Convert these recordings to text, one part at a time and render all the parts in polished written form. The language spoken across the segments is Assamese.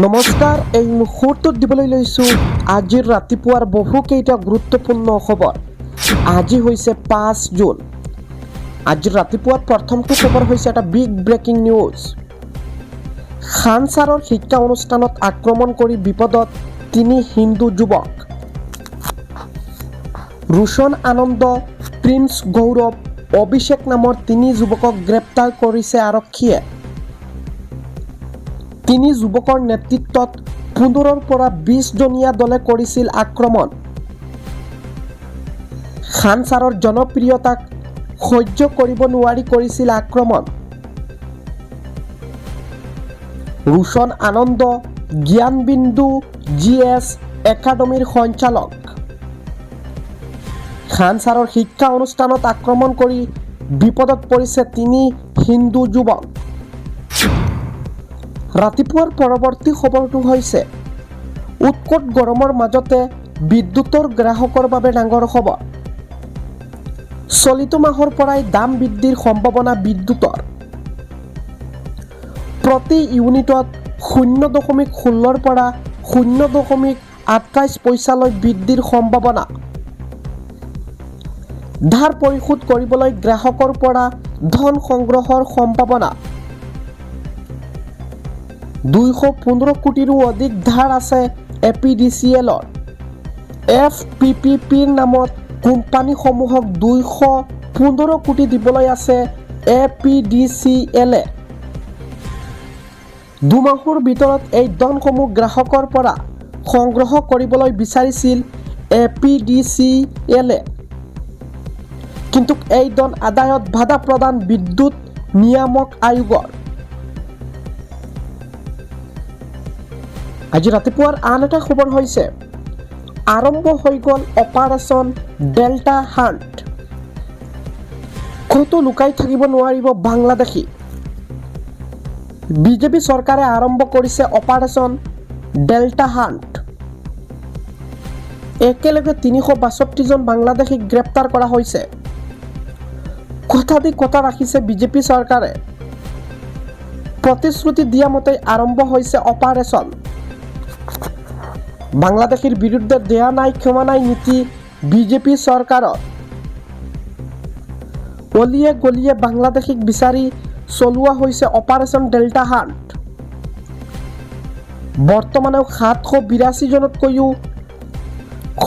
নমস্কাৰ, এই মুহূৰ্তত দিবলৈ লৈছোঁ আজিৰ ৰাতিপুৱাৰ বহুকেইটা গুৰুত্বপূৰ্ণ খবৰ। আজি হৈছে 5 জুন। আজিৰ ৰাতিপুৱাৰ প্ৰথমটো খবৰ হৈছে এটা বিগ ব্ৰেকিং নিউজ। খান ছাৰৰ শিক্ষা অনুষ্ঠানত আক্ৰমণ কৰি বিপদত 3 হিন্দু যুৱক। ৰোশন আনন্দ, প্ৰিন্স গৌৰৱ, অভিষেক নামৰ 3 যুৱকক গ্ৰেপ্তাৰ কৰিছে আৰক্ষীয়ে। 3 যুৱকৰ নেতৃত্বত 15ৰ পৰা 20 জনীয়া দলে কৰিছিল আক্ৰমণ। খান ছাৰৰ জনপ্ৰিয়তাক সহ্য কৰিব নোৱাৰি কৰিছিল আক্ৰমণ। ৰোশন আনন্দ জ্ঞানবিন্দু GS একাডেমীৰ সঞ্চালক। খান ছাৰৰ শিক্ষা অনুষ্ঠানত আক্ৰমণ কৰি বিপদত পৰিছে 3 হিন্দু যুৱক। ৰাতিপুৱাৰ পৰৱৰ্তী খবৰটো হৈছে উৎকট গৰমৰ মাজতে বিদ্যুতৰ গ্ৰাহকৰ বাবে ডাঙৰ খবৰ। চলিত মাহৰ পৰাই দাম বৃদ্ধিৰ সম্ভাৱনা বিদ্যুতৰ। প্ৰতি ইউনিটত 0.16ৰ পৰা 0.28 পইচালৈ বৃদ্ধিৰ সম্ভাৱনা। ধাৰ পৰিশোধ কৰিবলৈ গ্ৰাহকৰ পৰা ধন সংগ্ৰহৰ সম্ভাৱনা। 215 কোটিৰো অধিক ধাৰ আছে APDCL-ৰ। FPPPৰ নামত কোম্পানীসমূহক 215 কোটি দিবলৈ আছে APDCL-এ। 2 মাহৰ ভিতৰত এই ধনসমূহ গ্ৰাহকৰ পৰা সংগ্ৰহ কৰিবলৈ বিচাৰিছিল APDCL-এ। কিন্তু এই ধন আদায়ত বাধা প্ৰদান বিদ্যুৎ নিয়ামক আয়োগৰ। আজি ৰাতিপুৱাৰ আন এটা খবৰ হৈছে আৰম্ভ হৈ গ'ল অপাৰেশ্যন ডেল্টা হাণ্ট। ক'তো লুকাই থাকিব নোৱাৰিব বাংলাদেশী। বিজেপি চৰকাৰে আৰম্ভ কৰিছে অপাৰেশ্যন ডেল্টা হাণ্ট। একেলগে 362 জন বাংলাদেশীক গ্ৰেপ্তাৰ কৰা হৈছে। কথা দি কথা ৰাখিছে বিজেপি চৰকাৰে। প্ৰতিশ্ৰুতি দিয়া মতে আৰম্ভ হৈছে অপাৰেশ্যন। বাংলাদেশীৰ বিৰুদ্ধে দেয়া নাই ক্ষমা নাই নীতি বিজেপি চৰকাৰৰ। অলিয়ে গলিয়ে বাংলাদেশীক বিচাৰি চলোৱা হৈছে অপাৰেশ্যন ডেল্টা হাণ্ট। বৰ্তমানেও 782 জনতকৈও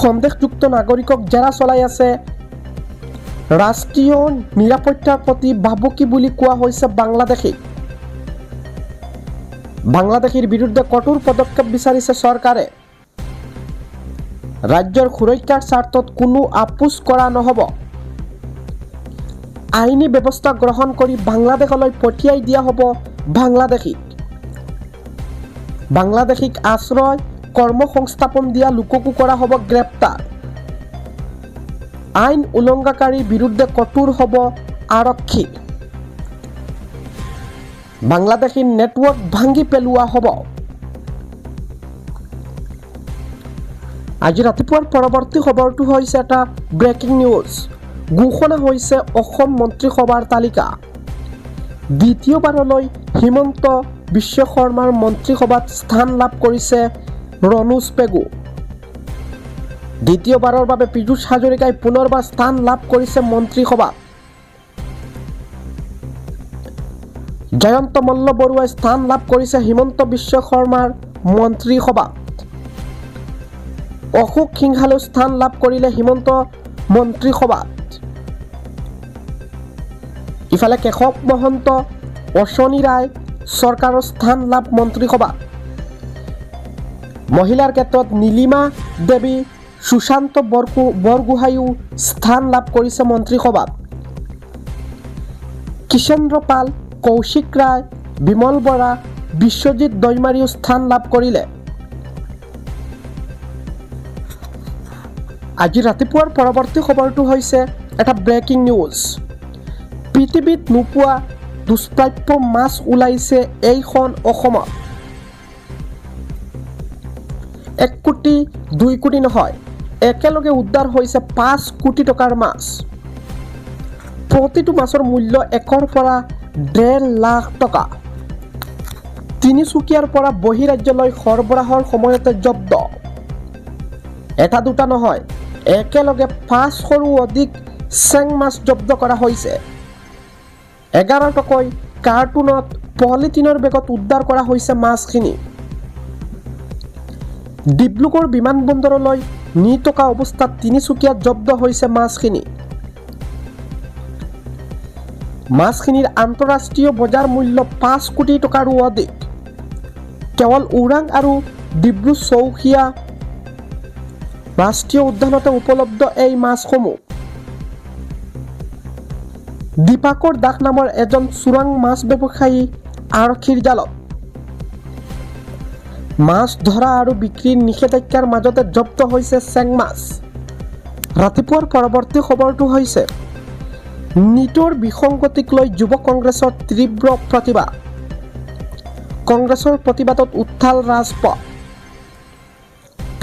সন্দেহযুক্ত নাগৰিকক জেৰা চলাই আছে। ৰাষ্ট্ৰীয় নিৰাপত্তাৰ প্ৰতি ভাবুকি বুলি কোৱা হৈছে বাংলাদেশীক। বাংলাদেশীৰ বিৰুদ্ধে কঠোৰ পদক্ষেপ বিচাৰিছে চৰকাৰে। ৰাজ্যৰ সুৰক্ষাৰ স্বাৰ্থত কোনো আপোচ কৰা নহ'ব। আইনী ব্যৱস্থা গ্ৰহণ কৰি বাংলাদেশলৈ পঠিয়াই দিয়া হ'ব বাংলাদেশীক। বাংলাদেশীক আশ্ৰয় কৰ্মসংস্থাপন দিয়া লোককো কৰা হ'ব গ্ৰেপ্তাৰ। আইন উলংঘনকাৰীৰ বিৰুদ্ধে কঠোৰ হ'ব আৰক্ষী। বাংলাদেশীৰ নেটৱৰ্ক ভাঙি পেলোৱা হ'ব। আজি ৰাতিপুৱাৰ পৰৱৰ্তী খবৰটো হৈছে এটা ব্ৰেকিং নিউজ। ঘোষণা হৈছে অসম মন্ত্ৰীসভাৰ তালিকা। দ্বিতীয়বাৰলৈ হিমন্ত বিশ্ব শৰ্মাৰ মন্ত্ৰীসভাত স্থান লাভ কৰিছে ৰণোজ পেগু। দ্বিতীয়বাৰৰ বাবে পীযুষ হাজৰিকাই পুনৰবাৰ স্থান লাভ কৰিছে মন্ত্ৰীসভাত। জয়ন্ত মল্লবৰুৱাই স্থান লাভ কৰিছে হিমন্ত বিশ্ব শৰ্মাৰ মন্ত্ৰীসভাত। অশোক সিংহালেও স্থান লাভ কৰিলে হিমন্ত মন্ত্ৰীসভাত। ইফালে কেশৱ মহন্ত, অশ্বনী ৰায় চৰকাৰৰ স্থান লাভ মন্ত্ৰীসভাত। মহিলাৰ ক্ষেত্ৰত নীলিমা দেৱী, সুশান্ত বৰগোহাঁইও স্থান লাভ কৰিছে মন্ত্ৰীসভাত। কিষেন্দ্ৰ পাল, কৌশিক ৰায়, বিমল বৰা, বিশ্বজিৎ দৈমাৰীও স্থান লাভ কৰিলে। আজি ৰাতিপুৱাৰ পৰৱৰ্তী খবৰটো হৈছে এটা ব্ৰেকিং নিউজ। পৃথিৱীত নোপোৱা দুষ্প্ৰাপ্য মাছ ওলাইছে এইখন অসমত। 1 কোটি 2 কোটি নহয়, একেলগে উদ্ধাৰ হৈছে 5 কোটি টকাৰ মাছ। প্ৰতিটো মাছৰ মূল্য 1 ৰ পৰা 1.5 লাখ টকা। তিনিচুকীয়াৰ পৰা বহিৰাজ্যলৈ সৰবৰাহৰ সময়তে জব্দ। এটা দুটা নহয়, একেলগে 500ৰো অধিক চেং মাছ জব্দ কৰা হৈছে। 11টাকৈ কাৰ্টুনত পলিথিনৰ বেগত উদ্ধাৰ কৰা হৈছে মাছখিনি। ডিব্ৰুগড় বিমানবন্দৰলৈ নি থকা অৱস্থাত তিনিচুকীয়াত জব্দ হৈছে মাছখিনি। মাছখিনিৰ আন্তঃৰাষ্ট্ৰীয় বজাৰ মূল্য 5 কোটি টকাৰো অধিক। কেৱল ওৰাং আৰু ডিব্ৰু চৌখুৱা ৰাষ্ট্ৰীয় উদ্যানতে উপলব্ধ এই মাছসমূহ। দীপাকৰ দাস নামৰ এজন চোৰাং মাছ ব্যৱসায়ী আৰক্ষীৰ জালত। মাছ ধৰা আৰু বিক্ৰীৰ নিষেধাজ্ঞাৰ মাজতে জব্দ হৈছে চেং মাছ। ৰাতিপুৱাৰ পৰৱৰ্তী খবৰটো হৈছে নীটৰ বিসংগতিক লৈ যুৱ কংগ্ৰেছৰ তীব্ৰ প্ৰতিবাদ। কংগ্ৰেছৰ প্ৰতিবাদত উত্তাল ৰাজপথ।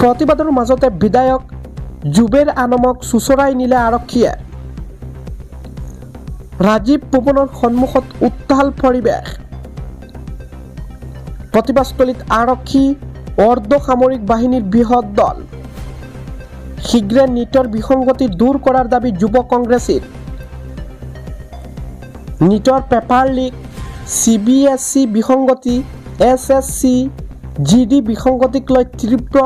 প্ৰতিবাদৰ মাজতে বিধায়ক জুবেৰ আনমক চোঁচৰাই নিলে আৰক্ষীয়ে। ৰাজীৱ ভৱনৰ সন্মুখত উত্তাল পৰিৱেশ। প্ৰতিবাদস্থলীত আৰক্ষী অৰ্ধ সামৰিক বাহিনীৰ বৃহৎ দল। শীঘ্ৰে নীটৰ বিসংগতি দূৰ কৰাৰ দাবী যুৱ কংগ্ৰেছীৰ। নীটৰ পেপাৰ লিক, CBSE বিসংগতি, SSC, GD বিসংগতিক লৈ তীব্ৰ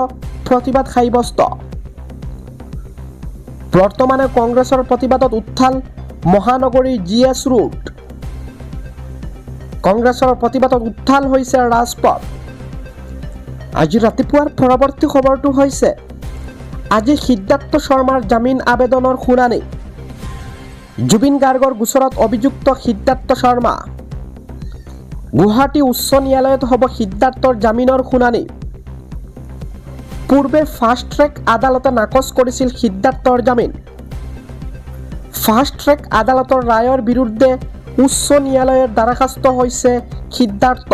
প্ৰতিবাদ সাব্যস্ত। বৰ্তমানে কংগ্ৰেছৰ প্ৰতিবাদত উত্তাল মহানগৰীৰ GS ৰোড। কংগ্ৰেছৰ প্ৰতিবাদত উত্তাল হৈছে ৰাজপথ। আজি ৰাতিপুৱাৰ পৰৱৰ্তী খবৰটো হৈছে আজি সিদ্ধাৰ্থ শৰ্মাৰ জামিন আবেদনৰ শুনানি। জুবিন গাৰ্গৰ গোচৰত অভিযুক্ত সিদ্ধাৰ্থ শৰ্মা। গুৱাহাটী উচ্চ ন্যায়ালয়ত হ'ব সিদ্ধাৰ্থৰ জামিনৰ শুনানি। পূৰ্বে ফাষ্ট ট্ৰেক আদালতে নাকচ কৰিছিল সিদ্ধাৰ্থৰ জামিন। ফাষ্ট ট্ৰেক আদালতৰ ৰায়ৰ বিৰুদ্ধে উচ্চ ন্যায়ালয়ৰ দ্বাৰখাস্ত হৈছে সিদ্ধাৰ্থ।